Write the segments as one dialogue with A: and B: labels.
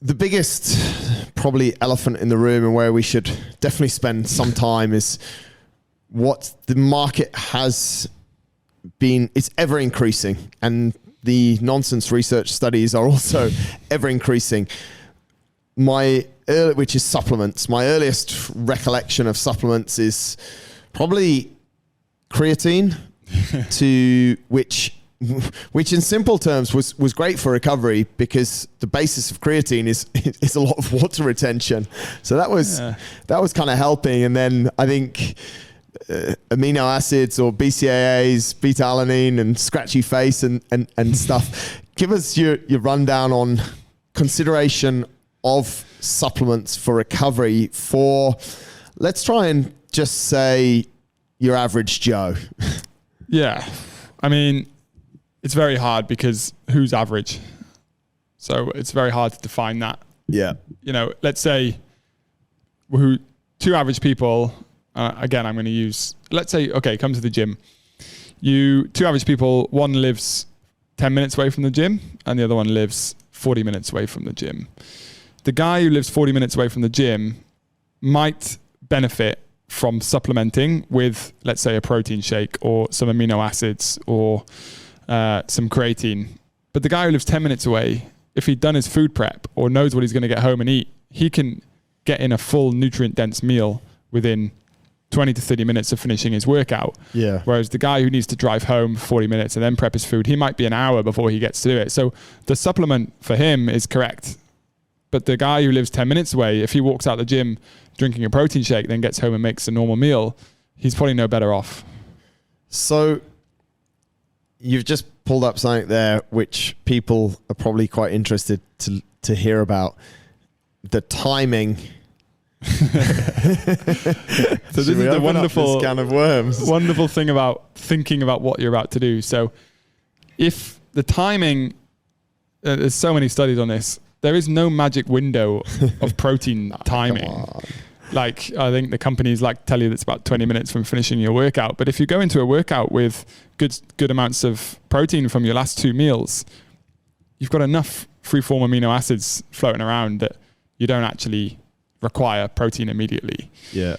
A: the biggest probably elephant in the room, and where we should definitely spend some time, is what the market has been. It's ever increasing, and the nonsense research studies are also ever increasing. Which is supplements. My earliest recollection of supplements is probably creatine, to which in simple terms was great for recovery, because the basis of creatine is a lot of water retention. So that was kind of helping. And then I think amino acids or BCAAs, beta-alanine and scratchy face and stuff. Give us your rundown on consideration of supplements for recovery for, let's try and just say, your average Joe.
B: Yeah. I mean, it's very hard, because who's average? So it's very hard to define that.
A: Yeah.
B: You know, let's say two average people, again, I'm going to use, let's say, okay, come to the gym. Two average people, one lives 10 minutes away from the gym and the other one lives 40 minutes away from the gym. The guy who lives 40 minutes away from the gym might benefit from supplementing with, let's say, a protein shake or some amino acids or some creatine. But the guy who lives 10 minutes away, if he'd done his food prep or knows what he's going to get home and eat, he can get in a full nutrient-dense meal within 20 to 30 minutes of finishing his workout.
A: Yeah.
B: Whereas the guy who needs to drive home for 40 minutes and then prep his food, he might be an hour before he gets to do it. So the supplement for him is correct. But the guy who lives 10 minutes away, if he walks out the gym drinking a protein shake, then gets home and makes a normal meal, he's probably no better off. So
A: you've just pulled up something there which people are probably quite interested to hear about. The timing.
B: So this is the wonderful
A: can of worms.
B: Wonderful thing about thinking about what you're about to do. So if the timing, there's so many studies on this, there is no magic window of protein timing. Like, I think the companies like to tell you it's about 20 minutes from finishing your workout. But if you go into a workout with good amounts of protein from your last two meals, you've got enough free-form amino acids floating around that you don't actually require protein immediately.
A: Yeah.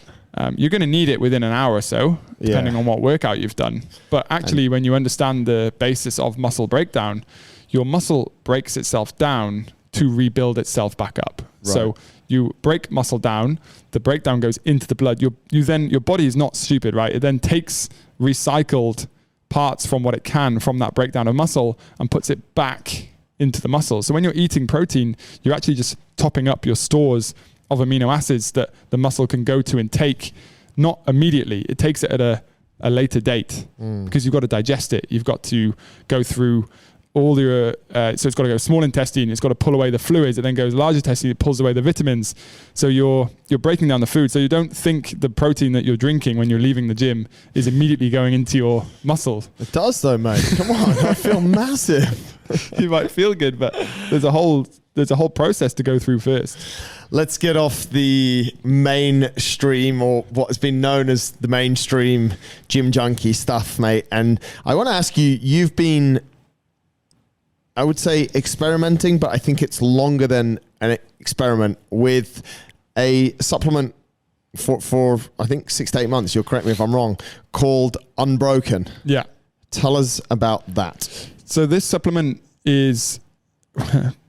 B: You're going to need it within an hour or so, depending on what workout you've done. But actually, when you understand the basis of muscle breakdown, your muscle breaks itself down to rebuild itself back up. Right. So you break muscle down, the breakdown goes into the blood. Your body is not stupid, right? It then takes recycled parts from what it can from that breakdown of muscle and puts it back into the muscle. So when you're eating protein, you're actually just topping up your stores of amino acids that the muscle can go to and take, not immediately. It takes it at a later date because you've got to digest it. You've got to go through all your, so it's got to go small intestine, it's got to pull away the fluids, it then goes large intestine, it pulls away the vitamins. So you're breaking down the food. So you don't think the protein that you're drinking when you're leaving the gym is immediately going into your muscle.
A: It does though, mate. Come on, I feel massive.
B: You might feel good, but there's a whole process to go through first.
A: Let's get off the mainstream, or what has been known as the mainstream gym junkie stuff, mate. And I want to ask you, you've been, I would say, experimenting, but I think it's longer than an experiment, with a supplement for I think 6 to 8 months, you'll correct me if I'm wrong, called Unbroken.
B: Yeah.
A: Tell us about that.
B: So this supplement is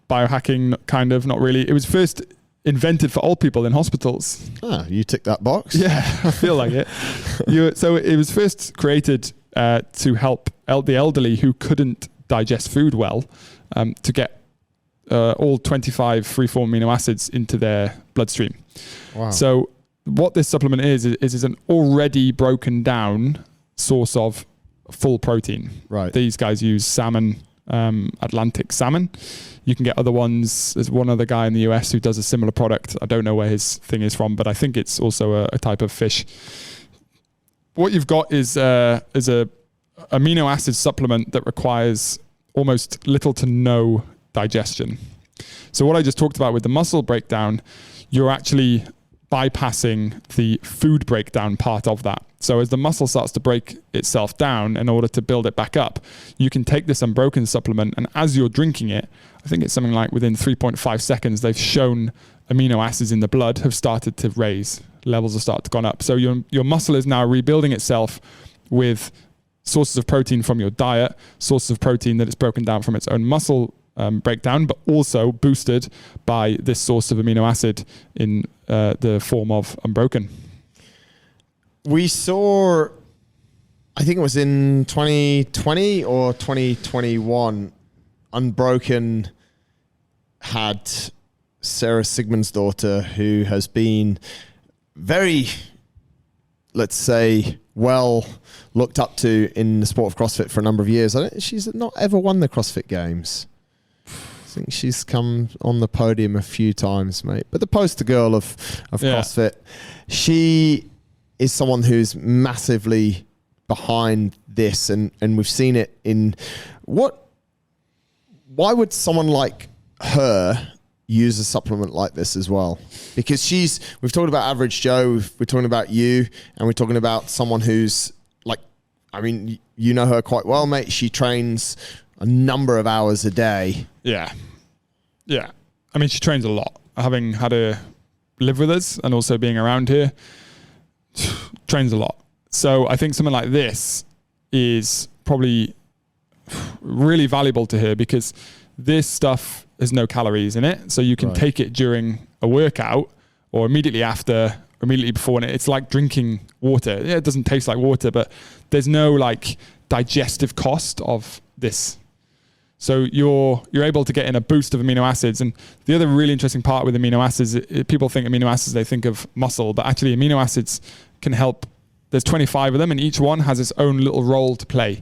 B: biohacking, kind of, not really. It was first invented for old people in hospitals.
A: Ah, you tick that box.
B: Yeah, I feel like it. So it was first created to help the elderly who couldn't digest food well, to get all 25 free-form amino acids into their bloodstream. Wow. So what this supplement is an already broken down source of full protein. Right. These guys use salmon, Atlantic salmon. You can get other ones. There's one other guy in the US who does a similar product. I don't know where his thing is from, but I think it's also a type of fish. What you've got is a amino acid supplement that requires almost little to no digestion. So what I just talked about with the muscle breakdown, you're actually, bypassing the food breakdown part of that. So as the muscle starts to break itself down in order to build it back up, you can take this Unbroken supplement, and as you're drinking it, I think it's something like within 3.5 seconds, they've shown amino acids in the blood have started to raise. Levels have started to go up. So your muscle is now rebuilding itself with sources of protein from your diet, sources of protein that it's broken down from its own muscle breakdown, but also boosted by this source of amino acid in the form of Unbroken.
A: We saw, I think it was in 2020 or 2021, Unbroken had Sarah Sigmundsdottir, who has been very, let's say, well looked up to in the sport of CrossFit for a number of years. She's not ever won the CrossFit Games. I think she's come on the podium a few times, mate. But the poster girl of CrossFit, she is someone who's massively behind this, and we've seen it in why would someone like her use a supplement like this as well? Because we've talked about average Joe, we're talking about you, and we're talking about someone who's like, I mean, you know her quite well, mate. She trains a number of hours a day.
B: Yeah. I mean, she trains a lot. Having had her live with us and also being around here, trains a lot. So I think something like this is probably really valuable to her, because this stuff has no calories in it. So you can take it during a workout or immediately after, or immediately before, and it's like drinking water. Yeah, it doesn't taste like water, but there's no like digestive cost of this. So you're able to get in a boost of amino acids. And the other really interesting part with amino acids, people think amino acids, they think of muscle, but actually amino acids can help. There's 25 of them, and each one has its own little role to play.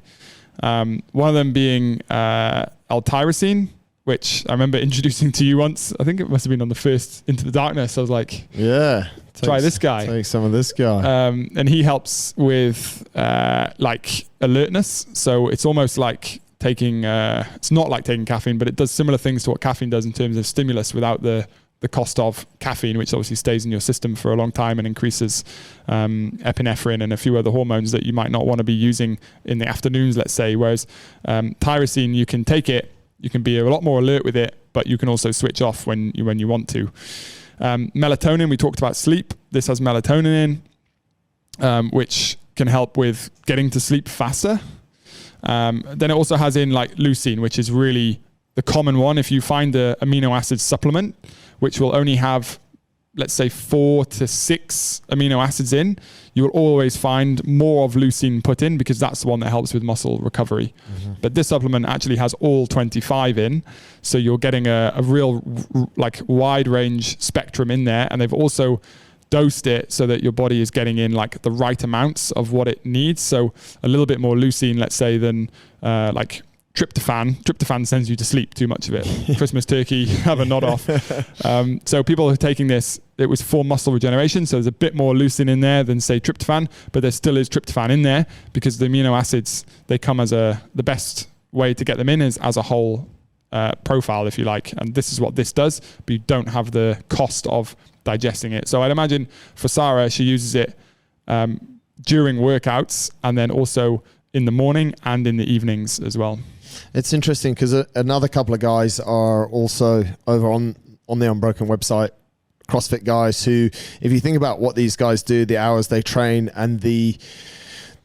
B: One of them being L-tyrosine, which I remember introducing to you once. I think it must have been on the first Into the Darkness. I was like, yeah, try this guy.
A: Take some of this guy.
B: And he helps with like alertness. So it's almost like taking, it's not like taking caffeine, but it does similar things to what caffeine does in terms of stimulus without the cost of caffeine, which obviously stays in your system for a long time and increases epinephrine and a few other hormones that you might not want to be using in the afternoons, let's say. Whereas tyrosine, you can take it, you can be a lot more alert with it, but you can also switch off when you want to. Melatonin, we talked about sleep. This has melatonin in, which can help with getting to sleep faster. Then it also has in like leucine, which is really the common one. If you find the amino acid supplement, which will only have, let's say, 4 to 6 amino acids in, you will always find more of leucine put in, because that's the one that helps with muscle recovery. Mm-hmm. But this supplement actually has all 25 in. So you're getting a real like wide range spectrum in there. And they've also dosed it so that your body is getting in like the right amounts of what it needs. So a little bit more leucine, let's say, than like tryptophan. Tryptophan sends you to sleep, too much of it. Christmas turkey, have a nod off. So people who are taking this, it was for muscle regeneration. So there's a bit more leucine in there than say tryptophan, but there still is tryptophan in there, because the amino acids, they come as the best way to get them in is as a whole profile, if you like. And this is what this does, but you don't have the cost of digesting it. So I'd imagine for Sarah, she uses it during workouts, and then also in the morning and in the evenings as well.
A: It's interesting because another couple of guys are also over on the Unbroken website, CrossFit guys, who, if you think about what these guys do, the hours they train and the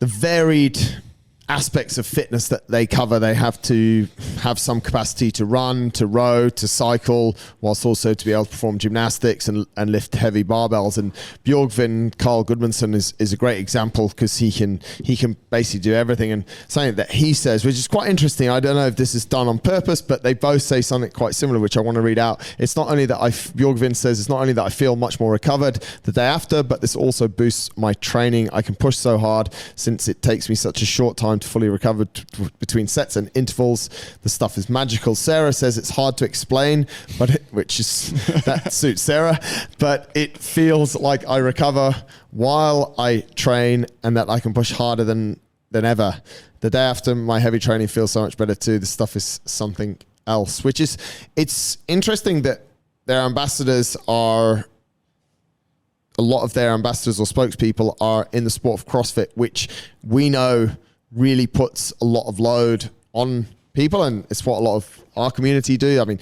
A: varied aspects of fitness that they cover, they have to have some capacity to run, to row, to cycle, whilst also to be able to perform gymnastics and lift heavy barbells. And Björgvin Carl Gudmundsson is a great example, because he can basically do everything. And something that he says, which is quite interesting, I don't know if this is done on purpose, but they both say something quite similar, which I want to read out. It's not only that Björgvin says, it's not only that I feel much more recovered the day after, but this also boosts my training. I can push so hard since it takes me such a short time to fully recover between sets and intervals. The stuff is magical. Sarah says it's hard to explain, but that suits Sarah, but it feels like I recover while I train, and that I can push harder than ever. The day after my heavy training feels so much better too. This stuff is something else, it's interesting that their ambassadors are a lot of their ambassadors or spokespeople are in the sport of CrossFit, which we know really puts a lot of load on people, and it's what a lot of our community do. I mean,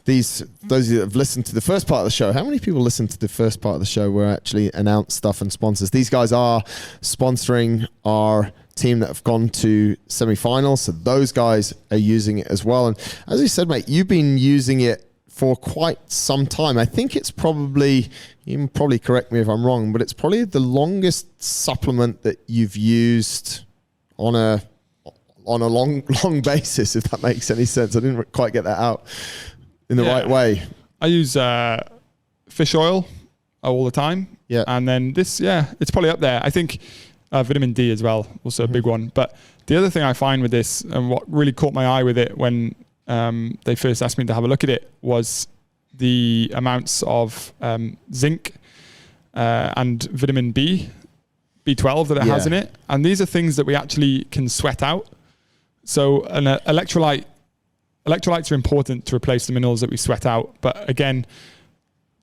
A: those of you that have listened to the first part of the show, how many people listened to the first part of the show where I actually announced stuff and sponsors? These guys are sponsoring our team that have gone to semi-finals, so those guys are using it as well. And as you said, mate, you've been using it for quite some time. I think it's probably, you can probably correct me if I'm wrong, but it's probably the longest supplement that you've used on a long basis, if that makes any sense. I didn't quite get that out in the right way.
B: I use fish oil all the time.
A: Yeah.
B: And then this, it's probably up there. I think vitamin D as well, also a big one. But the other thing I find with this, and what really caught my eye with it when they first asked me to have a look at it, was the amounts of zinc and vitamin B12 that it has in it. And these are things that we actually can sweat out. So an electrolytes are important to replace the minerals that we sweat out. But again,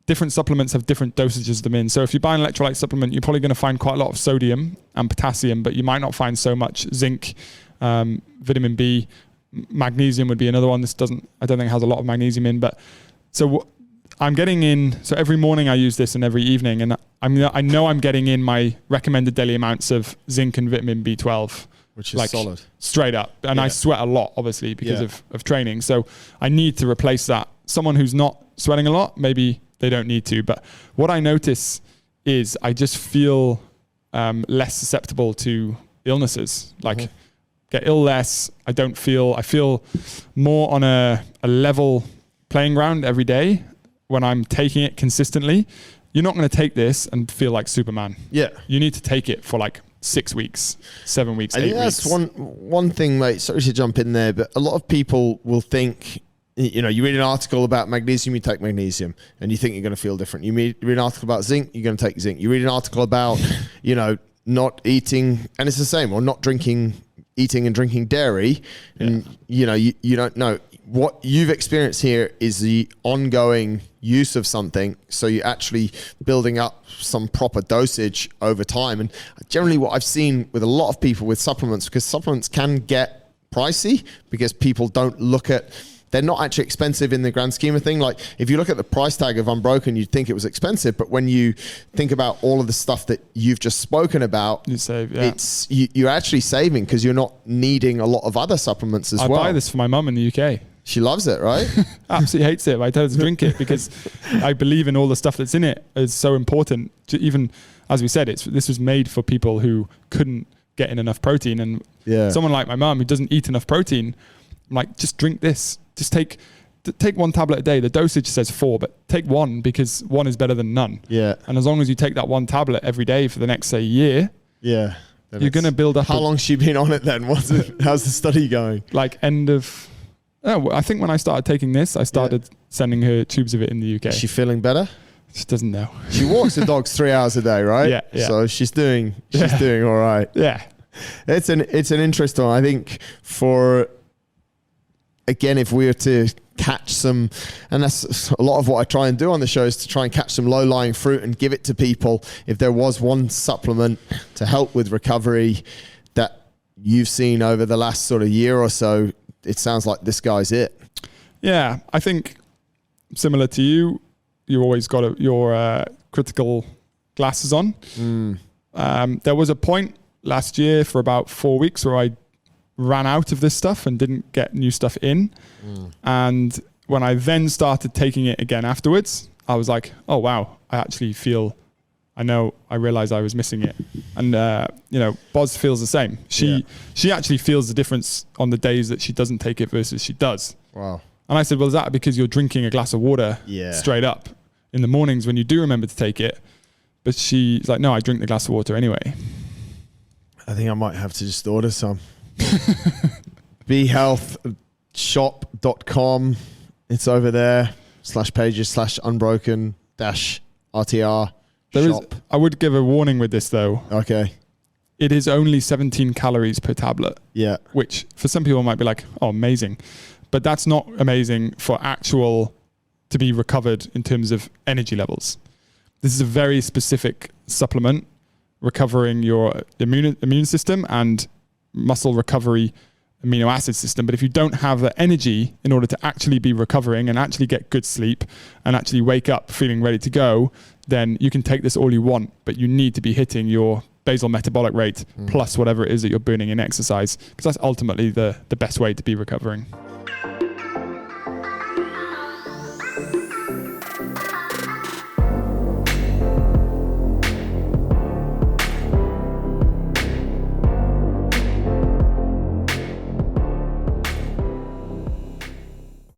B: different supplements have different dosages of them in. So if you buy an electrolyte supplement, you're probably going to find quite a lot of sodium and potassium, but you might not find so much zinc, vitamin B. Magnesium would be another one. I don't think it has a lot of magnesium in, but so I'm getting in. So every morning I use this and every evening, and I know I'm getting in my recommended daily amounts of zinc and vitamin B12,
A: which is solid,
B: straight up. And I sweat a lot, obviously, because of training. So I need to replace that. Someone who's not sweating a lot, maybe they don't need to. But what I notice is I just feel less susceptible to illnesses. Like get ill less. I feel more on a level playing ground every day when I'm taking it consistently. You're not going to take this and feel like Superman. Yeah. You need to take it for like 6 weeks, 7 weeks, 8 weeks.
A: That's one thing, mate. Sorry to jump in there, but a lot of people will think, you read an article about magnesium, you take magnesium, and you think you're going to feel different. You read an article about zinc, you're going to take zinc. You read an article about, not eating, and it's the same, or not eating and drinking dairy, and you don't know. What you've experienced here is the ongoing use of something, so you're actually building up some proper dosage over time. And generally what I've seen with a lot of people with supplements, because supplements can get pricey because people don't look at, they're not actually expensive in the grand scheme of thing. Like if you look at the price tag of Unbroken, you'd think it was expensive, but when you think about all of the stuff that you've just spoken about,
B: you save,
A: you're actually saving because you're not needing a lot of other supplements as well.
B: I buy this for my mum in the UK.
A: She loves it, right?
B: Absolutely hates it, but I tell her to drink it because I believe in all the stuff that's in it. It's so important. Even as we said, this was made for people who couldn't get in enough protein. And someone like my mum who doesn't eat enough protein, I'm like, just drink this. Just take 1 tablet a day. The dosage says 4, but take 1 because 1 is better than none. Yeah. And as long as you take that 1 tablet every day for the next, say, year, you're going to build up.
A: How long's she been on it then? How's the study going?
B: Like I think when I started taking this, I started sending her tubes of it in the UK.
A: Is she feeling better?
B: She doesn't know.
A: She walks the dogs 3 hours a day, right? Yeah. So she's doing all right.
B: Yeah.
A: It's an interesting one. I think if we were to catch some, and that's a lot of what I try and do on the show, is to try and catch some low-lying fruit and give it to people. If there was one supplement to help with recovery that you've seen over the last sort of year or so, it sounds like this guy's it. Yeah,
B: I think similar to you, you always got your critical glasses on. There was a point last year for about 4 weeks where I ran out of this stuff and didn't get new stuff in. And when I then started taking it again afterwards, I was like, oh, wow, I realized I was missing it. And, Boz feels the same. She actually feels the difference on the days that she doesn't take it versus she does.
A: Wow.
B: And I said, well, is that because you're drinking a glass of water straight up in the mornings when you do remember to take it? But she's like, no, I drink the glass of water anyway.
A: I think I might have to just order some. behealthshop.com. It's over there. /pages/unbroken-RTR.
B: I would give a warning with this though.
A: Okay.
B: It is only 17 calories per tablet.
A: Yeah.
B: Which for some people might be like, oh, amazing. But that's not amazing for to be recovered in terms of energy levels. This is a very specific supplement recovering your immune system and muscle recovery amino acid system. But if you don't have the energy in order to actually be recovering and actually get good sleep and actually wake up feeling ready to go, then you can take this all you want, but you need to be hitting your basal metabolic rate plus whatever it is that you're burning in exercise, because that's ultimately the best way to be recovering.